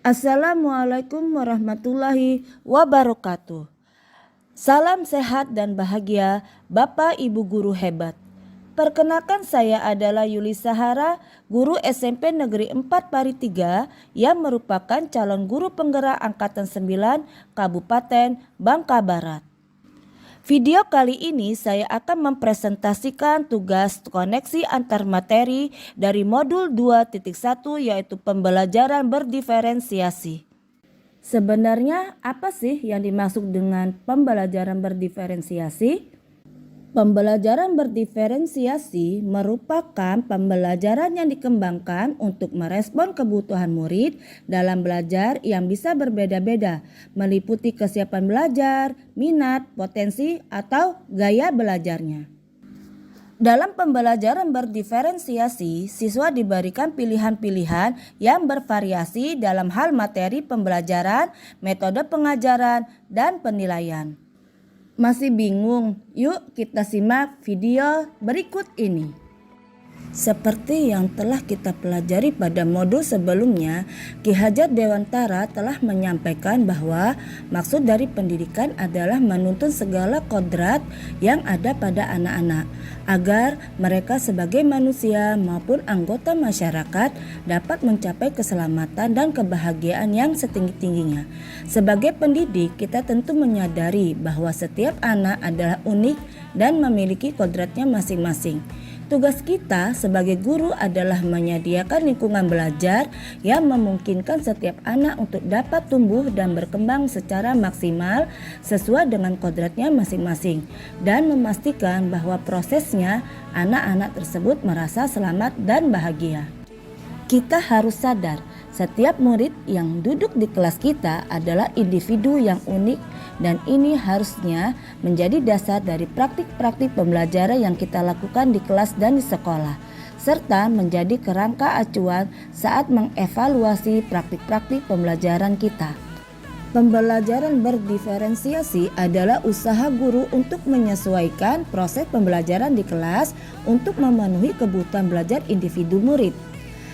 Assalamualaikum warahmatullahi wabarakatuh. Salam sehat dan bahagia Bapak Ibu guru hebat. Perkenalkan, saya adalah Yuli Sahara, guru SMP Negeri 4 Pari 3 yang merupakan calon guru penggerak Angkatan 9 Kabupaten Bangka Barat. Video kali ini saya akan mempresentasikan tugas koneksi antar materi dari modul 2.1 yaitu pembelajaran berdiferensiasi. Sebenarnya apa sih yang dimaksud dengan pembelajaran berdiferensiasi? Pembelajaran berdiferensiasi merupakan pembelajaran yang dikembangkan untuk merespon kebutuhan murid dalam belajar yang bisa berbeda-beda, meliputi kesiapan belajar, minat, potensi, atau gaya belajarnya. Dalam pembelajaran berdiferensiasi, siswa diberikan pilihan-pilihan yang bervariasi dalam hal materi pembelajaran, metode pengajaran, dan penilaian. Masih bingung? Yuk kita simak video berikut ini. Seperti yang telah kita pelajari pada modul sebelumnya, Ki Hajar Dewantara telah menyampaikan bahwa maksud dari pendidikan adalah menuntun segala kodrat yang ada pada anak-anak agar mereka sebagai manusia maupun anggota masyarakat dapat mencapai keselamatan dan kebahagiaan yang setinggi-tingginya. Sebagai pendidik, kita tentu menyadari bahwa setiap anak adalah unik dan memiliki kodratnya masing-masing. Tugas kita sebagai guru adalah menyediakan lingkungan belajar yang memungkinkan setiap anak untuk dapat tumbuh dan berkembang secara maksimal sesuai dengan kodratnya masing-masing dan memastikan bahwa prosesnya anak-anak tersebut merasa selamat dan bahagia. Kita harus sadar, setiap murid yang duduk di kelas kita adalah individu yang unik dan ini harusnya menjadi dasar dari praktik-praktik pembelajaran yang kita lakukan di kelas dan di sekolah, serta menjadi kerangka acuan saat mengevaluasi praktik-praktik pembelajaran kita. Pembelajaran berdiferensiasi adalah usaha guru untuk menyesuaikan proses pembelajaran di kelas untuk memenuhi kebutuhan belajar individu murid.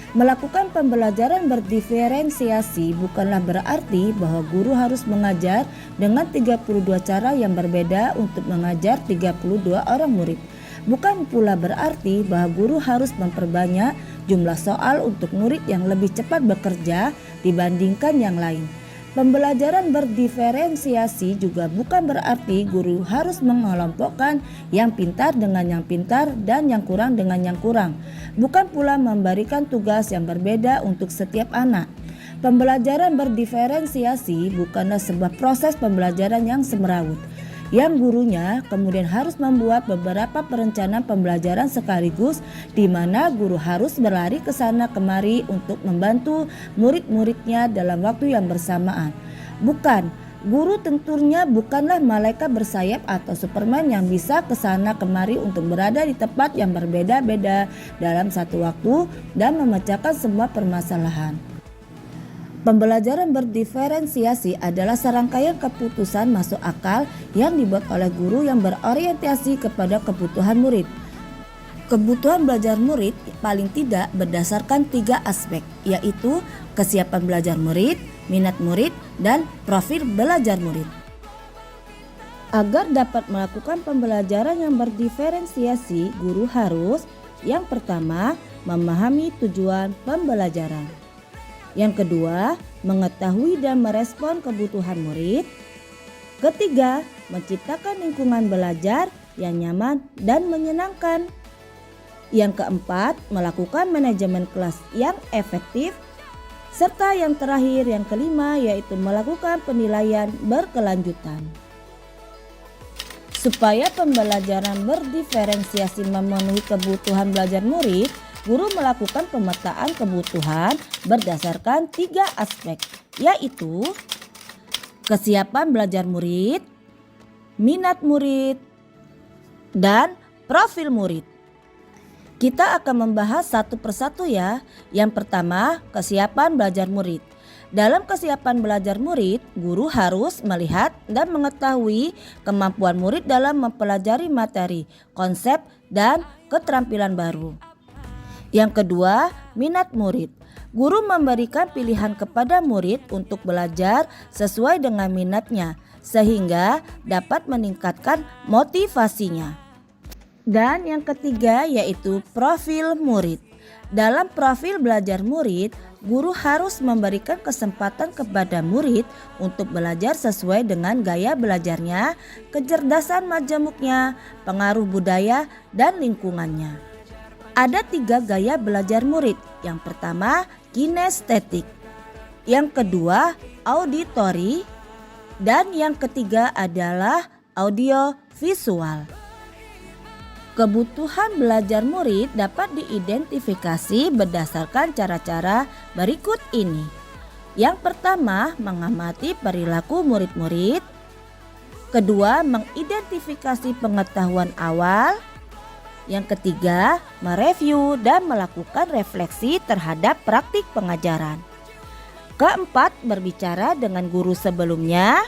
Melakukan pembelajaran berdiferensiasi bukanlah berarti bahwa guru harus mengajar dengan 32 cara yang berbeda untuk mengajar 32 orang murid. Bukan pula berarti bahwa guru harus memperbanyak jumlah soal untuk murid yang lebih cepat bekerja dibandingkan yang lain. Pembelajaran berdiferensiasi juga bukan berarti guru harus mengelompokkan yang pintar dengan yang pintar dan yang kurang dengan yang kurang. Bukan pula memberikan tugas yang berbeda untuk setiap anak. Pembelajaran berdiferensiasi bukanlah sebuah proses pembelajaran yang semrawut, yang gurunya kemudian harus membuat beberapa perencanaan pembelajaran sekaligus di mana guru harus berlari ke sana kemari untuk membantu murid-muridnya dalam waktu yang bersamaan. Bukan, guru tentunya bukanlah malaikat bersayap atau Superman yang bisa ke sana kemari untuk berada di tempat yang berbeda-beda dalam satu waktu dan memecahkan semua permasalahan. Pembelajaran berdiferensiasi adalah serangkaian keputusan masuk akal yang dibuat oleh guru yang berorientasi kepada kebutuhan murid. Kebutuhan belajar murid paling tidak berdasarkan 3 aspek, yaitu kesiapan belajar murid, minat murid, dan profil belajar murid. Agar dapat melakukan pembelajaran yang berdiferensiasi, guru harus yang pertama memahami tujuan pembelajaran. Yang kedua, mengetahui dan merespon kebutuhan murid. Ketiga, menciptakan lingkungan belajar yang nyaman dan menyenangkan. Yang keempat, melakukan manajemen kelas yang efektif. Serta yang terakhir, yang kelima, yaitu melakukan penilaian berkelanjutan. Supaya pembelajaran berdiferensiasi memenuhi kebutuhan belajar murid, guru melakukan pemetaan kebutuhan berdasarkan 3 aspek, yaitu kesiapan belajar murid, minat murid, dan profil murid. Kita akan membahas satu persatu ya. Yang pertama, kesiapan belajar murid. Dalam kesiapan belajar murid, guru harus melihat dan mengetahui kemampuan murid dalam mempelajari materi, konsep, dan keterampilan baru. Yang kedua, minat murid. Guru memberikan pilihan kepada murid untuk belajar sesuai dengan minatnya, sehingga dapat meningkatkan motivasinya. Dan yang ketiga yaitu profil murid. Dalam profil belajar murid, guru harus memberikan kesempatan kepada murid untuk belajar sesuai dengan gaya belajarnya, kecerdasan majemuknya, pengaruh budaya, dan lingkungannya. Ada 3 gaya belajar murid. Yang pertama, kinestetik. Yang kedua, auditori. Dan yang ketiga adalah audiovisual. Kebutuhan belajar murid dapat diidentifikasi berdasarkan cara-cara berikut ini. Yang pertama, mengamati perilaku murid-murid. Kedua, mengidentifikasi pengetahuan awal. Yang ketiga, mereview dan melakukan refleksi terhadap praktik pengajaran. Keempat, berbicara dengan guru sebelumnya.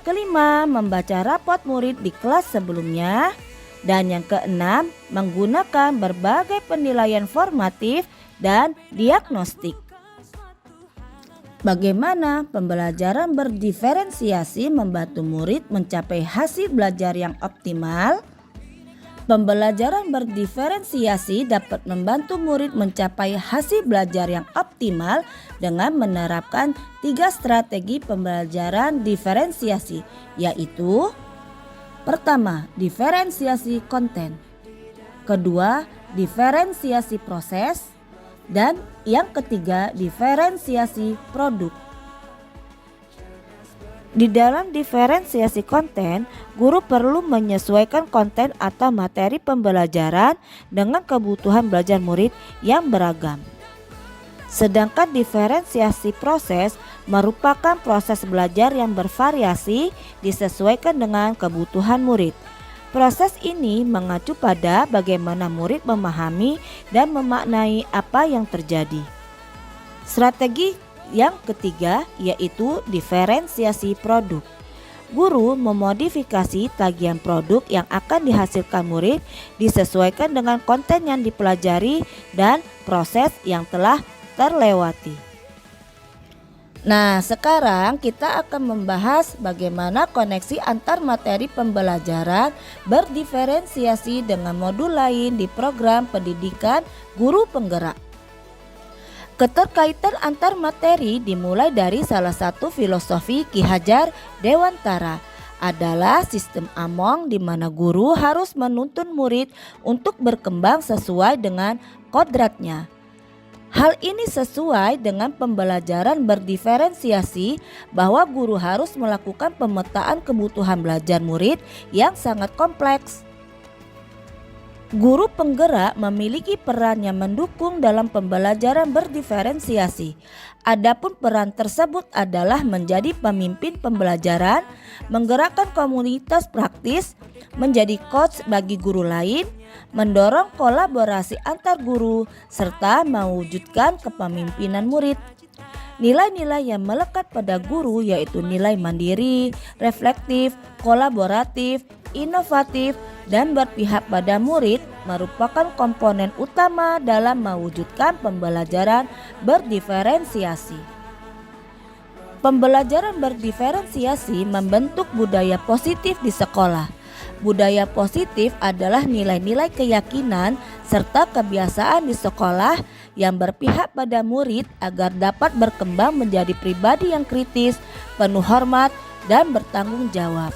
Kelima, membaca rapot murid di kelas sebelumnya. Dan yang keenam, menggunakan berbagai penilaian formatif dan diagnostik. Bagaimana pembelajaran berdiferensiasi membantu murid mencapai hasil belajar yang optimal? Pembelajaran berdiferensiasi dapat membantu murid mencapai hasil belajar yang optimal dengan menerapkan 3 strategi pembelajaran diferensiasi, yaitu: pertama, diferensiasi konten. Kedua, diferensiasi proses. Dan yang ketiga, diferensiasi produk. Di dalam diferensiasi konten, guru perlu menyesuaikan konten atau materi pembelajaran dengan kebutuhan belajar murid yang beragam. Sedangkan diferensiasi proses merupakan proses belajar yang bervariasi disesuaikan dengan kebutuhan murid. Proses ini mengacu pada bagaimana murid memahami dan memaknai apa yang terjadi. Strategi yang ketiga yaitu diferensiasi produk. Guru memodifikasi tagihan produk yang akan dihasilkan murid disesuaikan dengan konten yang dipelajari dan proses yang telah terlewati. Nah, sekarang kita akan membahas bagaimana koneksi antar materi pembelajaran berdiferensiasi dengan modul lain di program pendidikan guru penggerak. Keterkaitan antar materi dimulai dari salah satu filosofi Ki Hajar Dewantara adalah sistem Among, di mana guru harus menuntun murid untuk berkembang sesuai dengan kodratnya. Hal ini sesuai dengan pembelajaran berdiferensiasi bahwa guru harus melakukan pemetaan kebutuhan belajar murid yang sangat kompleks. Guru penggerak memiliki peran yang mendukung dalam pembelajaran berdiferensiasi. Adapun peran tersebut adalah menjadi pemimpin pembelajaran, menggerakkan komunitas praktis, menjadi coach bagi guru lain, mendorong kolaborasi antar guru, serta mewujudkan kepemimpinan murid. Nilai-nilai yang melekat pada guru yaitu nilai mandiri, reflektif, kolaboratif, inovatif, dan berpihak pada murid merupakan komponen utama dalam mewujudkan pembelajaran berdiferensiasi. Pembelajaran berdiferensiasi membentuk budaya positif di sekolah. Budaya positif adalah nilai-nilai keyakinan serta kebiasaan di sekolah yang berpihak pada murid agar dapat berkembang menjadi pribadi yang kritis, penuh hormat, dan bertanggung jawab.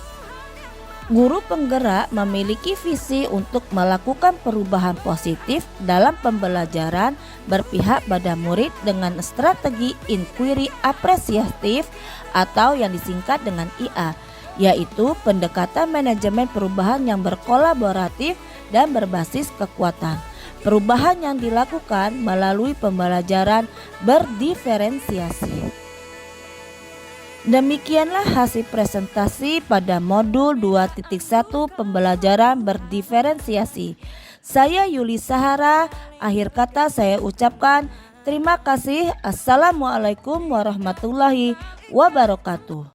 Guru penggerak memiliki visi untuk melakukan perubahan positif dalam pembelajaran berpihak pada murid dengan strategi inquiry apresiatif atau yang disingkat dengan IA, yaitu pendekatan manajemen perubahan yang berkolaboratif dan berbasis kekuatan. Perubahan yang dilakukan melalui pembelajaran berdiferensiasi. Demikianlah hasil presentasi pada modul 2.1 pembelajaran berdiferensiasi. Saya Yuli Sahara, akhir kata saya ucapkan terima kasih. Assalamualaikum warahmatullahi wabarakatuh.